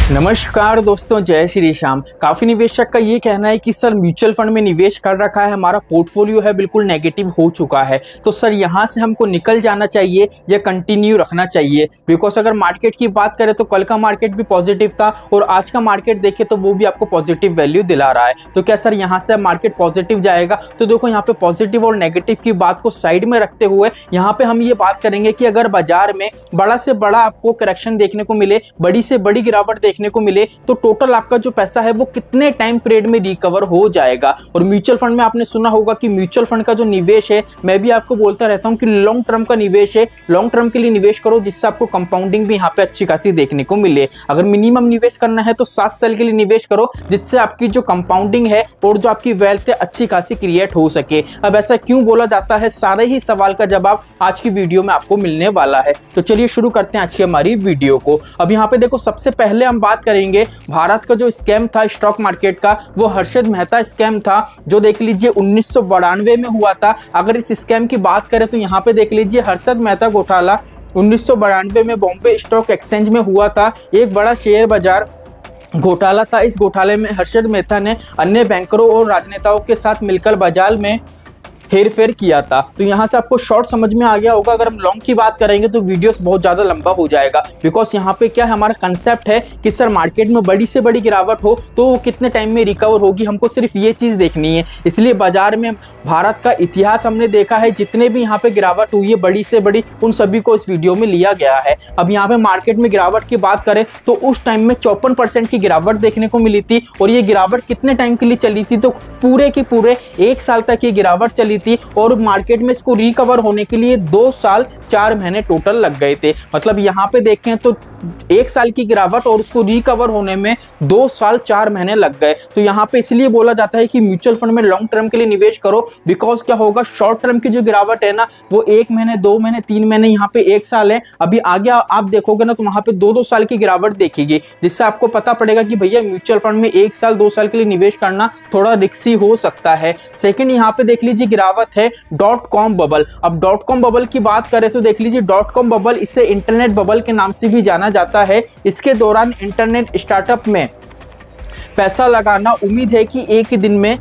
नमस्कार दोस्तों, जय श्री श्याम। काफी निवेशक का ये कहना है कि सर म्यूचुअल फंड में निवेश कर रखा है, हमारा पोर्टफोलियो है बिल्कुल नेगेटिव हो चुका है, तो सर यहाँ से हमको निकल जाना चाहिए या कंटिन्यू रखना चाहिए। बिकॉज अगर मार्केट की बात करें तो कल का मार्केट भी पॉजिटिव था और आज का मार्केट देखे तो वो भी आपको पॉजिटिव वैल्यू दिला रहा है। तो क्या सर यहाँ से मार्केट पॉजिटिव जाएगा? तो देखो यहाँ पे पॉजिटिव और नेगेटिव की बात को साइड में रखते हुए यहाँ पे हम ये बात करेंगे कि अगर बाजार में बड़ा से बड़ा आपको करेक्शन देखने को मिले, बड़ी से बड़ी गिरावट देखने को मिले, तो टोटल आपका जो पैसा है वो कितने टाइम पीरियड में रिकवर हो जाएगा। और म्यूचुअल फंड में आपने सुना होगा कि म्यूचुअल फंड का जो निवेश है, मैं भी आपको बोलता रहता हूं कि लॉन्ग टर्म का निवेश है, लॉन्ग टर्म के लिए निवेश करो जिससे आपको कंपाउंडिंग भी यहाँ पे अच्छी खासी देखने को मिले। अगर मिनिमम निवेश करना है तो 7 साल के लिए निवेश करो जिससे आपकी जो कंपाउंडिंग है और जो आपकी वेल्थ है अच्छी खासी क्रिएट हो सके। अब ऐसा क्यों बोला जाता है, सारे ही सवाल का जवाब आज की वीडियो में आपको मिलने वाला है। तो चलिए शुरू करते हैं आज की हमारी वीडियो को। अब यहाँ पे देखो, सबसे पहले हम बात करेंगे भारत का जो स्कैम था स्टॉक मार्केट का, वो हर्षद मेहता स्कैम था, जो देख लीजिए 1992 में हुआ था। अगर इस स्कैम की बात करें तो यहाँ पे देख लीजिए हर्षद मेहता घोटाला 1992 में बॉम्बे स्टॉक एक्सचेंज में हुआ था। एक बड़ा शेयर बाजार घोटाला था। इस घोटाले में हर्षद मेहता ने अन्य बैंकरों और राजनेताओं के साथ मिलकर बाजार में हेरफेर किया था। तो यहाँ से आपको शॉर्ट समझ में आ गया होगा। अगर हम लॉन्ग की बात करेंगे तो वीडियोस बहुत ज़्यादा लंबा हो जाएगा, बिकॉज यहाँ पे क्या है, हमारा कंसेप्ट है कि सर मार्केट में बड़ी से बड़ी गिरावट हो तो वो कितने टाइम में रिकवर होगी, हमको सिर्फ ये चीज़ देखनी है। इसलिए बाजार में भारत का इतिहास हमने देखा है, जितने भी यहाँ पे गिरावट हुई है बड़ी से बड़ी, उन सभी को इस वीडियो में लिया गया है। अब यहाँ पे मार्केट में गिरावट की बात करें तो उस टाइम में 54% की गिरावट देखने को मिली थी। और ये गिरावट कितने टाइम के लिए चली थी? तो पूरे की पूरे 1 साल तक ये गिरावट चली थी। और मार्केट में इसको रिकवर होने के लिए 2 साल 4 महीने टोटल लग गए थे। मतलब यहाँ पे देखें तो 1 साल की गिरावट और उसको रिकवर होने में 2 साल 4 महीने लग गए। तो यहाँ पे इसलिए बोला जाता है कि म्यूचुअल फंड में लॉन्ग टर्म के लिए निवेश करो। बिकॉज क्या होगा, शॉर्ट टर्म की जो गिरावट है ना, वो 1 महीने 2 महीने 3 महीने, यहाँ पे 1 साल है। अभी आगे आप देखोगे ना तो वहां पे 2-2 साल की गिरावट देखेगी, जिससे आपको पता पड़ेगा कि भैया म्यूचुअल फंड में 1 साल 2 साल के लिए निवेश करना थोड़ा रिस्की हो सकता है। सेकेंड, यहाँ पे देख लीजिए गिरावट है .com बबल। अब .com बबल की बात करें तो देख लीजिए .com बबल, इसे इंटरनेट बबल के नाम से भी जाना जाता है। इसके दौरान इंटरनेट स्टार्टअप में पैसा लगाना उम्मीद है कि एक ही दिन में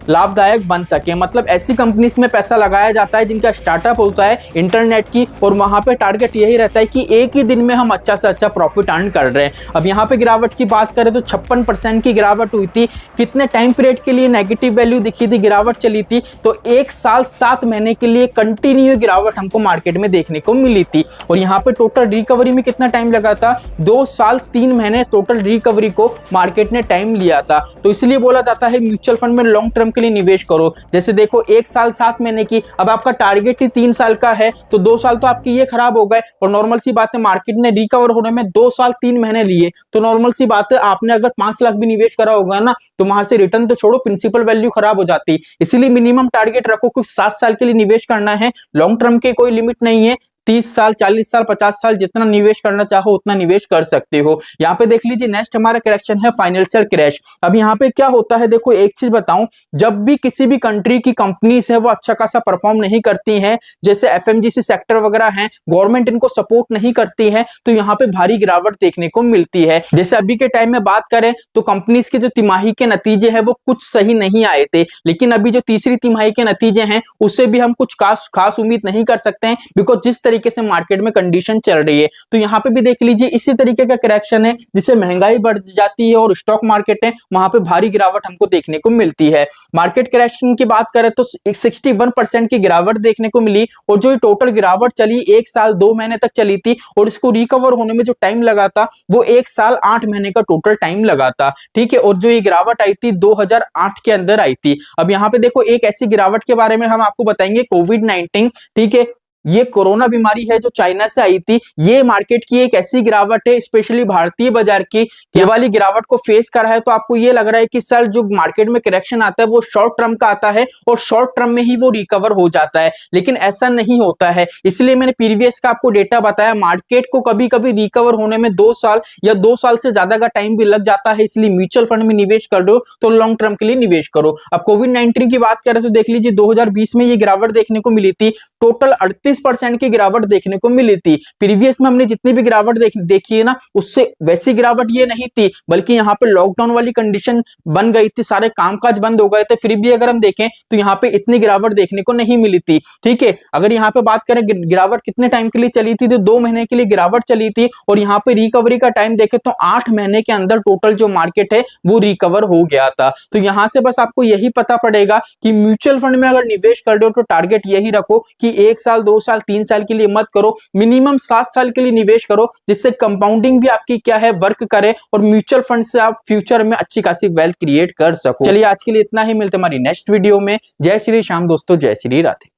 लाभदायक बन सके। मतलब ऐसी कंपनीज में पैसा लगाया जाता है जिनका स्टार्टअप होता है इंटरनेट की, और वहां पे टारगेट यही रहता है कि एक ही दिन में हम अच्छा से अच्छा प्रॉफिट अर्न कर रहे हैं। अब यहाँ पे गिरावट की बात करें तो 56% की गिरावट हुई थी। कितने टाइम पीरियड के लिए नेगेटिव वैल्यू दिखी थी, गिरावट चली थी? तो 1 साल 7 महीने के लिए कंटिन्यू गिरावट हमको मार्केट में देखने को मिली थी। और यहाँ पे टोटल रिकवरी में कितना टाइम लगा था? 2 साल 3 महीने टोटल रिकवरी को मार्केट ने टाइम लिया था। तो इसलिए बोला जाता है म्यूचुअल फंड में लॉन्ग टर्म के लिए निवेश करो। जैसे देखो 1 साल 7 महीने की, अब आपका टारगेट ही 3 साल का है तो 2 साल तो आपकी ये खराब हो गए। और नॉर्मल सी बात है, मार्केट ने रिकवर होने में 2 साल 3 महीने लिए, तो नॉर्मल सी बात है आपने अगर 5 लाख भी निवेश करा होगा ना, तो वहां से रिटर्न तो छोड़ो, प्रिंसिपल वैल्यू खराब हो जाती। इसीलिए मिनिमम टारगेट रखो कि 7 साल के लिए निवेश करना है। लॉन्ग टर्म के कोई लिमिट नहीं है, 30 साल 40 साल 50 साल जितना निवेश करना चाहो उतना निवेश कर सकते हो। यहाँ पे देख लीजिए नेक्स्ट हमारा करेक्शन है फाइनेंशियल क्रैश। अब यहाँ पे क्या होता है, देखो एक चीज बताऊं, जब भी किसी भी कंट्री की कंपनीज है वो अच्छा खासा परफॉर्म नहीं करती हैं, जैसे एफएमजीसी सेक्टर वगैरह हैं, गवर्नमेंट इनको सपोर्ट नहीं करती है, तो यहाँ पे भारी गिरावट देखने को मिलती है। जैसे अभी के टाइम में बात करें तो कंपनीज के जो तिमाही के नतीजे हैं वो कुछ सही नहीं आए थे, लेकिन अभी जो तीसरी तिमाही के नतीजे हैं उससे भी हम कुछ खास उम्मीद नहीं कर सकते हैं, बिकॉज जिस तरीके से मार्केट में कंडीशन चल रही है। तो यहाँ पे भी देख लीजिए इसी तरीके का करेक्शन है, जिससे महंगाई बढ़ जाती है और स्टॉक मार्केट है वहां पे भारी गिरावट हमको देखने को मिलती है। मार्केट करेक्शन की बात करें तो 61% की गिरावट देखने को मिली। और जो टोटल गिरावट चली 1 साल 2 महीने तक चली थी, और इसको रिकवर होने में जो टाइम लगा था वो 1 साल 8 महीने का टोटल टाइम लगा था। ठीक है, और जो ये गिरावट आई थी 2008 के अंदर आई थी। अब यहाँ पे देखो एक ऐसी गिरावट के बारे में हम आपको बताएंगे, कोविड-19। ठीक है, ये कोरोना बीमारी है जो चाइना से आई थी, ये मार्केट की एक ऐसी गिरावट है, स्पेशली भारतीय बाजार की ये वाली गिरावट को फेस कर रहा है। तो आपको ये लग रहा है कि सर जो मार्केट में करेक्शन आता है वो शॉर्ट टर्म का आता है और शॉर्ट टर्म में ही वो रिकवर हो जाता है, लेकिन ऐसा नहीं होता है। इसलिए मैंने प्रीवियस का आपको डेटा बताया, मार्केट को कभी कभी रिकवर होने में 2 साल या 2 साल से ज्यादा का टाइम भी लग जाता है। इसलिए म्यूचुअल फंड में निवेश कर दो तो लॉन्ग टर्म के लिए निवेश करो। अब कोविड-19 की बात करें तो देख लीजिए 2020 में ये गिरावट देखने को मिली थी। टोटल 25% की गिरावट देखने को मिली थी। प्रीवियस में हमने जितनी भी गिरावट देखी है ना, उससे वैसी गिरावट ये नहीं थी, बल्कि यहाँ पे लॉकडाउन वाली कंडीशन बन गई थी, सारे कामकाज बंद हो गए थे, फिर भी अगर हम देखें तो यहाँ पे इतनी गिरावट देखने को नहीं मिली थी। ठीक है, अगर यहाँ पे बात करें गिरावट कितने टाइम के लिए चली थी, तो 2 महीने के लिए गिरावट चली थी, और यहाँ पे रिकवरी का टाइम देखें तो 8 महीने के अंदर टोटल जो मार्केट है वो रिकवर हो गया था। तो यहाँ से बस आपको यही पता पड़ेगा कि म्यूचुअल फंड में अगर निवेश कर रहे हो तो टारगेट यही रखो कि 1 साल 2 साल 3 साल के लिए मत करो, मिनिमम 7 साल के लिए निवेश करो, जिससे कंपाउंडिंग भी आपकी क्या है वर्क करे, और म्यूचुअल फंड से आप फ्यूचर में अच्छी खासी वेल्थ क्रिएट कर सको। चलिए आज के लिए इतना ही, मिलते हमारी नेक्स्ट वीडियो में। जय श्री श्याम दोस्तों, जय श्री राधे।